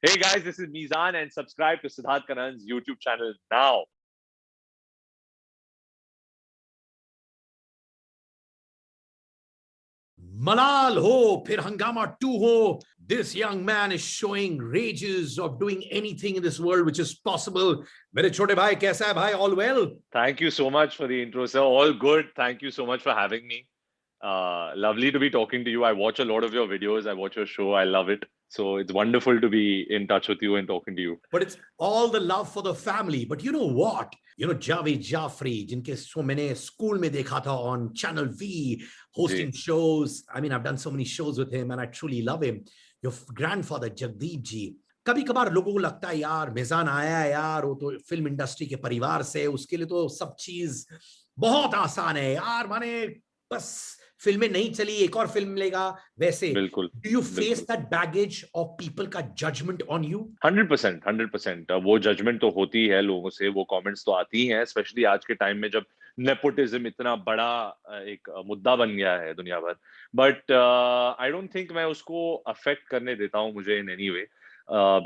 Hey guys, this is Mizan and subscribe to Siddharth Kanan's YouTube channel now. मलाल हो फिर हंगामा 2 हो, this young man is showing rages of doing anything in this world which is possible. मेरे छोटे भाई कैसा है भाई? All well? Thank you so much for the intro, sir. All good. Thank you so much for having me. Lovely to be talking to you. I watch a lot of your videos. I watch your show. I love it. So it's wonderful to be in touch with you and talking to you. But it's all the love for the family. But you know what? You know Javed Jafri, जिनके so मैंने school में देखा था on Channel V, hosting shows. I mean, I've done so many shows with him and I truly love him. Your grandfather Jagdeep जी, कभी कभार लोगों को लगता है यार मिजान आया है यार, वो तो फिल्म इंडस्ट्री के परिवार से, उसके लिए तो सब चीज बहुत आसान है यार, माने बस फिल्में नहीं चली एक और फिल्म मिलेगा वैसे. बिल्कुल. Do you face that baggage of people का judgment on you? 100%, 100%. वो जजमेंट तो होती है लोगों से, वो कमेंट्स तो आती हैं, स्पेशली आज के टाइम में जब नेपोटिज्म इतना बड़ा एक मुद्दा बन गया है दुनिया भर. बट आई डोंट थिंक मैं उसको अफेक्ट करने देता हूँ मुझे इन एनी वे,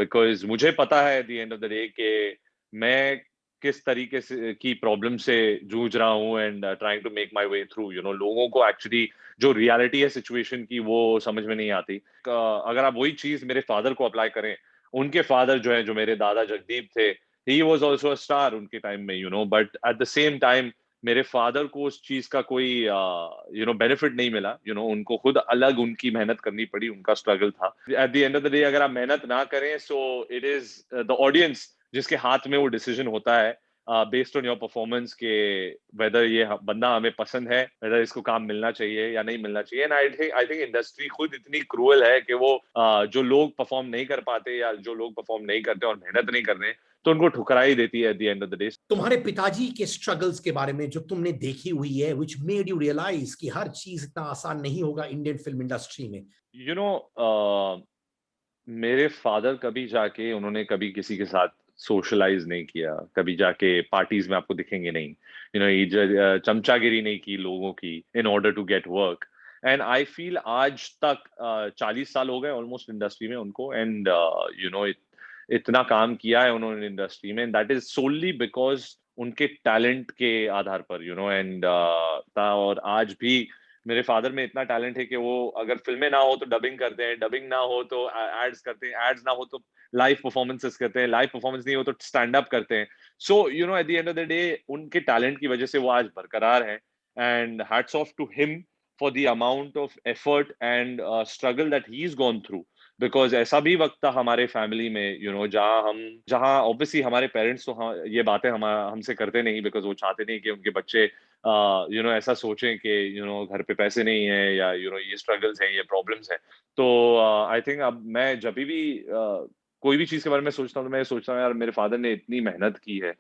बिकॉज मुझे पता है eight the end of the day कि मैं किस तरीके से की प्रॉब्लम से जूझ रहा हूँ and trying to make my way through. लोगों को एक्चुअली जो रियलिटी है सिचुएशन की वो समझ में नहीं आती. अगर आप वही चीज मेरे फादर को अप्लाई करें, उनके फादर जो है, जो मेरे दादा जगदीप थे, he was also a star उनके टाइम में, but at the same time मेरे फादर को उस चीज का कोई बेनिफिट नहीं मिला. उनको खुद अलग उनकी मेहनत करनी पड़ी, उनका स्ट्रगल था. Eight the end of the day अगर आप मेहनत ना करें, so it is the audience जिसके हाथ में वो डिसीजन होता है बेस्ड ऑन योर परफॉर्मेंस के वेदर ये बंदा हमें पसंद है, वेदर इसको काम मिलना चाहिए या नहीं मिलना चाहिए. एंड आई थिंक इंडस्ट्री खुद इतनी क्रूअल है कि वो जो लोग परफॉर्म नहीं कर पाते या जो लोग परफॉर्म नहीं करते और मेहनत नहीं कर रहे, तो उनको ठुकरा ही देती है eight the end of the day. तुम्हारे पिताजी के स्ट्रगल्स के बारे में जो तुमने देखी हुई है, which made you realize कि हर चीज इतना आसान नहीं होगा इंडियन फिल्म इंडस्ट्री में. यू नो मेरे फादर कभी जाके उन्होंने कभी किसी के साथ सोशलाइज नहीं किया, कभी जाके पार्टीज में आपको दिखेंगे नहीं. ये चमचागिरी नहीं की लोगों की in order to get work. And I feel आज तक 40 साल हो गए ऑलमोस्ट इंडस्ट्री में उनको, एंड इतना काम किया है उन्होंने इंडस्ट्री में, दैट इज सोनली बिकॉज उनके टैलेंट के आधार पर. एंड और आज भी मेरे फादर में इतना टैलेंट है कि वो अगर फिल्में ना हो तो डबिंग करते हैं, डबिंग ना हो तो एड्स करते हैं, एड्स ना हो तो लाइव परफॉर्मेंसेस करते हैं, लाइव परफॉर्मेंस नहीं हो तो स्टैंड अप करते हैं. So at the end of the day उनके टैलेंट की वजह से वो आज बरकरार है. And hats off to him for the amount of effort and struggle that he is gone through. Because ऐसा भी वक्त था हमारे फैमिली में, जहाँ ऑब्वियसली हमारे पेरेंट्स तो ये बातें हमसे करते नहीं, बिकॉज वो चाहते नहीं कि उनके बच्चे ऐसा सोचें कि घर पे पैसे नहीं है या ये स्ट्रगल्स हैं, ये प्रॉब्लम्स हैं. तो आई थिंक अब मैं जब भी कोई भी चीज के बारे में सोचता हूँ तो मैं सोचता हूँ यार मेरे फादर ने इतनी मेहनत की है,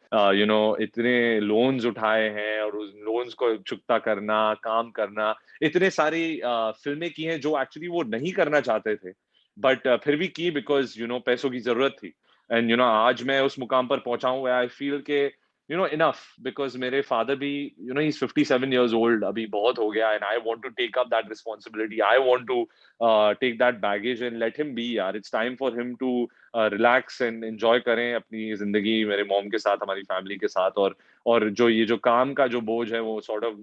इतने लोन्स उठाए हैं और उस लोन्स को चुकता करना, काम करना, इतने सारी फिल्में की हैं जो एक्चुअली वो नहीं करना चाहते थे, बट फिर भी की बिकॉज पैसों की जरूरत थी. एंड आज मैं उस मुकाम पर पहुंचा हूँ, आई फील के enough, because मेरे father भी he's 57 years old, अभी बहुत हो गया, and I want to take up that responsibility. I want to take that baggage and let him be. यार it's time for him to relax and enjoy करें अपनी जिंदगी मेरे मॉम के साथ, हमारी फैमिली के साथ. और जो काम का जो बोझ है वो sort of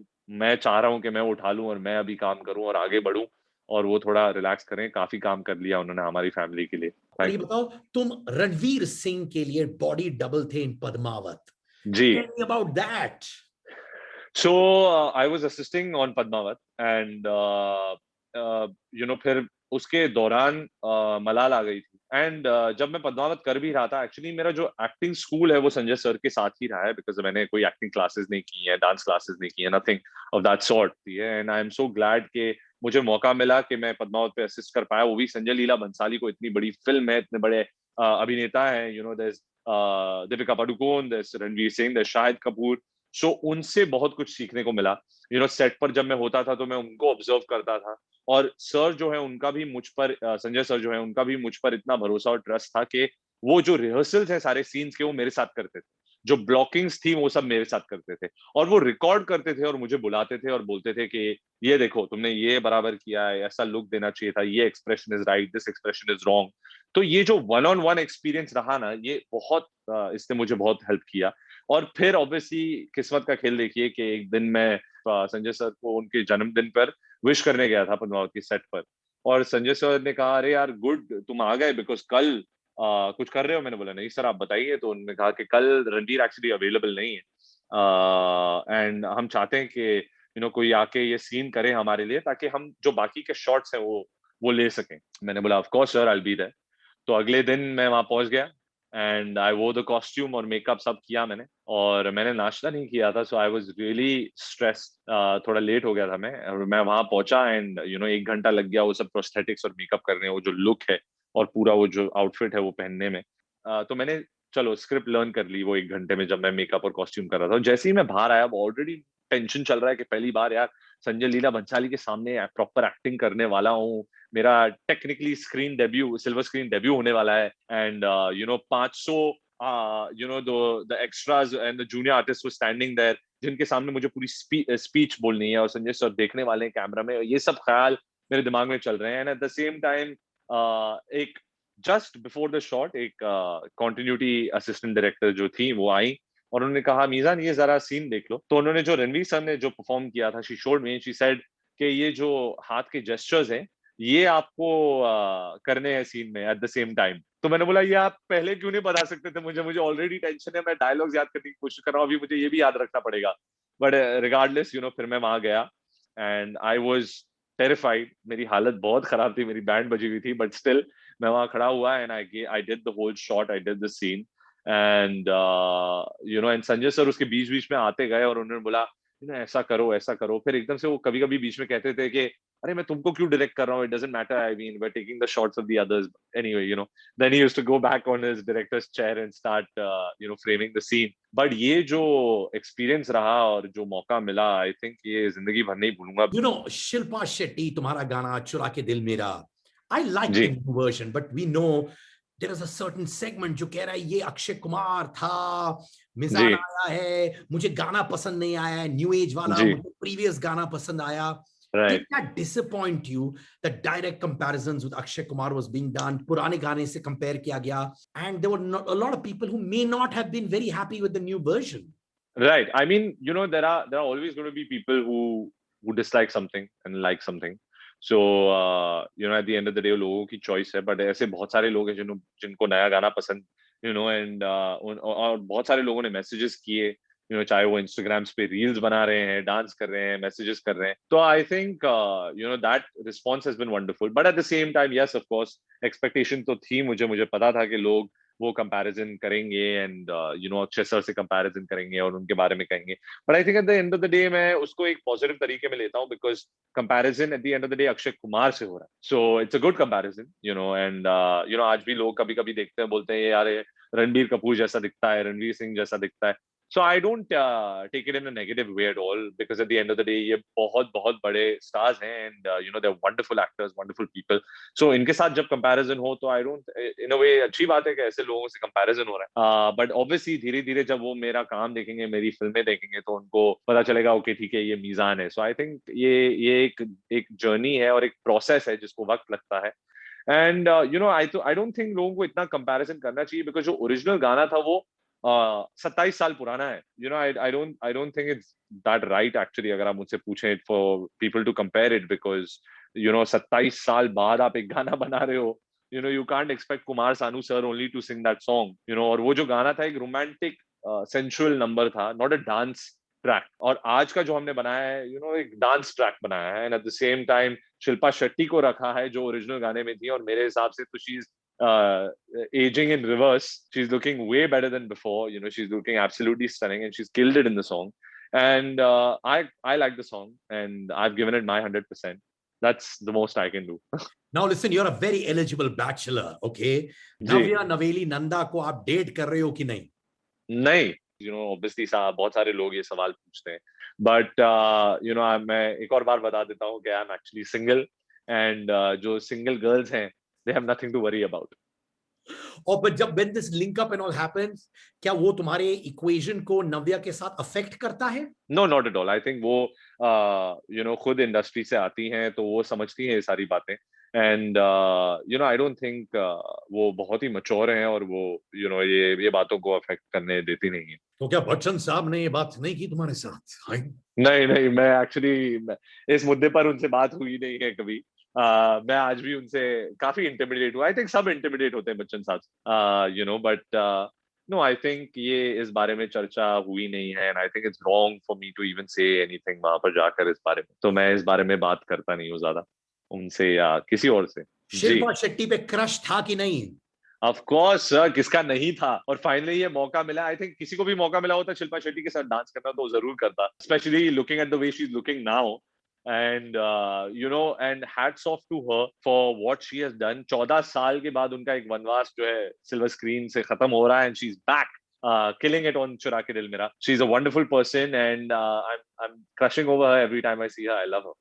मैं चाह रहा हूँ कि मैं उठा लूँ और मैं अभी काम करूँ और आगे बढ़ूँ और वो थोड़ा रिलैक्स करें. काफी काम कर लिया उन्होंने हमारी फैमिली के लिए. और ये बताओ, तुम रणवीर सिंह के लिए बॉडी डबल थे इन पद्मावत. जी. Tell me about that. So I was assisting on Padmavat and फिर उसके दौरान मलाल आ गई थी. एंड जब मैं पद्मावत कर भी रहा था, एक्चुअली मेरा जो एक्टिंग स्कूल है वो संजय सर के साथ ही रहा है, बिकॉज मैंने कोई एक्टिंग क्लासेस नहीं की है, डांस क्लासेस नहीं की है, nothing of that sort. And I am so glad कि मुझे मौका मिला कि मैं पद्मावत पे असिस्ट कर पाया, वो भी संजय लीला भंसाली को. इतनी बड़ी फिल्म है, इतने बड़े अभिनेता हैं, दीपिका पादुकोण, रणवीर सिंह, शाहिद कपूर. सो उनसे बहुत कुछ सीखने को मिला. सेट पर जब मैं होता था तो मैं उनको ऑब्जर्व करता था, और सर जो है उनका भी मुझ पर, संजय सर जो है उनका भी मुझ पर इतना भरोसा और ट्रस्ट था कि वो जो रिहर्सल्स है सारे सीन्स के वो मेरे साथ करते थे, जो ब्लॉकिंग्स थी वो सब मेरे साथ करते थे, और वो रिकॉर्ड करते थे और मुझे बुलाते थे और बोलते थे कि ये देखो तुमने ये बराबर किया है, ऐसा लुक देना चाहिए था, ये expression is right, this expression is wrong. तो ये जो वन ऑन वन एक्सपीरियंस रहा ना, ये बहुत इसने मुझे बहुत हेल्प किया। और फिर ऑब्वियसली किस्मत का खेल देखिए कि एक दिन मैं संजय सर को उनके जन्मदिन पर विश करने गया था पद्मावत की सेट पर, और संजय सर ने कहा अरे यार गुड तुम आ गए, बिकॉज कल कुछ कर रहे हो? मैंने बोला नहीं सर आप बताइए। तो उन्होंने कहा कि कल रणवीर एक्चुअली अवेलेबल नहीं है, एंड हम चाहते हैं कि कोई आके ये सीन करे हमारे लिए, ताकि हम जो बाकी के शॉट्स हैं वो ले सकें। मैंने बोला of course sir I will be there. तो अगले दिन मैं वहां पहुंच गया, एंड आई वो द कॉस्ट्यूम और मेकअप सब किया मैंने, और मैंने नाश्ता नहीं किया था, सो आई वाज रियली स्ट्रेस्ड। थोड़ा लेट हो गया था मैं, और मैं वहां पहुंचा एंड 1 घंटा लग गया वो सब प्रोस्थेटिक्स और मेकअप करने, वो जो लुक है और पूरा वो जो आउटफिट है वो पहनने में। तो मैंने चलो स्क्रिप्ट लर्न कर ली वो 1 घंटे में, जब मैं मेकअप और कॉस्ट्यूम कर रहा था। जैसे ही मैं बाहर आया, ऑलरेडी टेंशन चल रहा है कि पहली बार यार संजय लीला भंसाली के सामने प्रॉपर एक्टिंग करने वाला हूँ, मेरा technically screen debut, silver screen debut होने वाला है, and 500 the extras and the junior artist were standing there, जिनके सामने मुझे पूरी स्पीच बोलनी है, और संजय सर देखने वाले हैं कैमरा में। ये सब ख्याल मेरे दिमाग में चल रहे हैं, and at the same time एक जस्ट बिफोर द शॉट एक कॉन्टिन्यूटी असिस्टेंट डायरेक्टर जो थी वो आई, और उन्होंने कहा मीजान ये जरा सीन देख लो। तो उन्होंने जो रणवीर सर ने जो परफॉर्म किया था, she showed me, she said कि ये जो हाथ के जेस्चर्स हैं ये आपको करने हैं सीन में एट द सेम टाइम। तो मैंने बोला ये आप पहले क्यों नहीं बता सकते थे मुझे? मुझे ऑलरेडी टेंशन है, मैं डायलॉग्स याद करने की कोशिश कर रहा हूँ, अभी मुझे ये भी याद रखना पड़ेगा। बट रिगार्डलेस फिर मैं वहां गया, एंड आई वाज टेरिफाइड। मेरी हालत बहुत खराब थी, मेरी बैंड बजी हुई थी, बट स्टिल मैं वहां खड़ा हुआ, and I did the whole shot, I did the scene, and and Sanjay sir उसके बीच बीच में आते गए, और उन्होंने बोला ऐसा करो ऐसा करो। फिर एकदम से वो कभी कभी बीच में कहते थे कि अरे मैं तुमको क्यों डायरेक्ट कर रहा हूँ, it doesn't matter, I mean we are taking the shots of the others anyway, then he used to go back on his director's chair and start framing the scene. But ये जो experience रहा और जो मौका मिला, I think ये जिंदगी भर नहीं भूलूंगा। शिल्पा शेट्टी, तुम्हारा गाना चुरा के दिल मेरा, I like ji the new version, but we know there is a certain segment जो कह रहा है ये अक्षय कुमार था, जी मिजान आया है, मुझे गाना पसंद नहीं आया है, न्यू एज वाला, जी मुझे प्रीवियस गाना पसंद आया. Did right. that disappoint you that direct comparisons with Akshay Kumar was being done, पुराने गाने से compare किया गया, and there were not, a lot of people who may not have been very happy with the new version. Right. I mean, there are always going to be people who dislike something and like something. So at the end of the day लोगों की choice है, but ऐसे बहुत सारे लोग हैं जिनको नया गाना पसंद, and और बहुत सारे लोगों ने messages किए, चाहे वो Instagrams पे reels बना रहे हैं, डांस कर रहे हैं, messages कर रहे हैं। तो I think that response has been wonderful. But at the same time, yes, of course, expectation तो थी, मुझे पता था कि लोग वो कंपैरिजन करेंगे, एंड अक्षय सर से कंपैरिजन करेंगे और उनके बारे में कहेंगे। But I think eight the end of the day मैं उसको एक पॉजिटिव तरीके में लेता हूँ, because comparison eight the end of the day Akshay Kumar से हो रहा है, so it's a good comparison, and आज भी लोग कभी कभी देखते हैं, बोलते हैं ये यार रणबीर कपूर जैसा दिखता है, रणवीर सिंह जैसा दिखता है। So I don't take it in a negative way at all, because at the end of the day ये बहुत बहुत बड़े stars हैं, and they're wonderful actors, wonderful people. So इनके साथ जब comparison हो तो I don't, in a way अच्छी बात है कि ऐसे लोगों से comparison हो रहा है। But obviously धीरे धीरे जब वो मेरा काम देखेंगे, मेरी फिल्में देखेंगे, तो उनको पता चलेगा ओके ठीक है ये मीजान है। So I think ये एक जर्नी है और एक प्रोसेस है जिसको वक्त लगता है। एंड I don't think लोगों को इतना कंपैरिजन करना चाहिए, बिकॉज जो ओरिजिनल गाना था वो 27 साल पुराना है। I don't think it's that right actually, अगर आप मुझसे पूछें, for people to compare it, because 27 साल बाद आप एक गाना बना रहे हो, you can't expect Kumar Sanu sir only to sing that song, और वो जो गाना था एक रोमांटिक सेंसुअल नंबर था, नॉट अ डांस ट्रैक। और आज का जो हमने बनाया है, एक डांस ट्रैक बनाया है, and at the same time Shilpa Shetty को रखा है जो ओरिजिनल गाने में थी, और मेरे हिसाब से तो she is aging in reverse. She's looking way better than before. She's looking absolutely stunning, and she's killed it in the song. And I like the song, and I've given it my 100%. That's the most I can do. Now listen, you're a very eligible bachelor, okay? जी नव्या नवेली नंदा को आप date कर रहे हो कि नहीं? नहीं, obviously बहुत सारे लोग ये सवाल पूछते हैं, बट मैं एक और बार बता देता हूँ कि I am actually single, and जो सिंगल गर्ल्स हैं, they have nothing to worry about. और but जब when this link up and all happens, क्या वो तुम्हारे इक्वेशन को नव्या के साथ अफेक्ट करता है? No not at all. I think वो खुद इंडस्ट्री से आती हैं, तो वो समझती हैं ये सारी बातें, एंड आई डोंट थिंक वो बहुत ही मच्योर हैं और वो ये बातों को अफेक्ट करने देती नहीं है। तो क्या बच्चन साहब ने ये बात नहीं की तुम्हारे साथ? नहीं नहीं, मैं एक्चुअली इस मुद्दे पर उनसे बात हुई नहीं है कभी। मैं आज भी उनसे काफी इंटिमिडेट हुआ। आई थिंक सब इंटिमिडेट होते हैं बच्चन साहब, बट नो, आई थिंक ये इस बारे में चर्चा हुई नहीं है, and I think it's wrong for me to even say anything वहां पर जाकर इस बारे में। तो मैं इस बारे में बात करता नहीं हूँ ज्यादा उनसे या किसी और से। जी, शिल्पा शेट्टी पे क्रश था कि नहीं? ऑफ कोर्स सर, किसका नहीं था। और फाइनली ये मौका मिला। आई थिंक किसी को भी मौका मिला होता शिल्पा शेट्टी के साथ डांस करना तो वो जरूर करता, specially looking at the way she is looking now. And and hats off to her for what she has done. 14 साल के बाद उनका एक वनवास जो है सिल्वर स्क्रीन से खत्म हो रहा है, and she is back killing it on चुरा के दिल मेरा. She's a wonderful person, and I'm crushing over her every time I see her. I love her.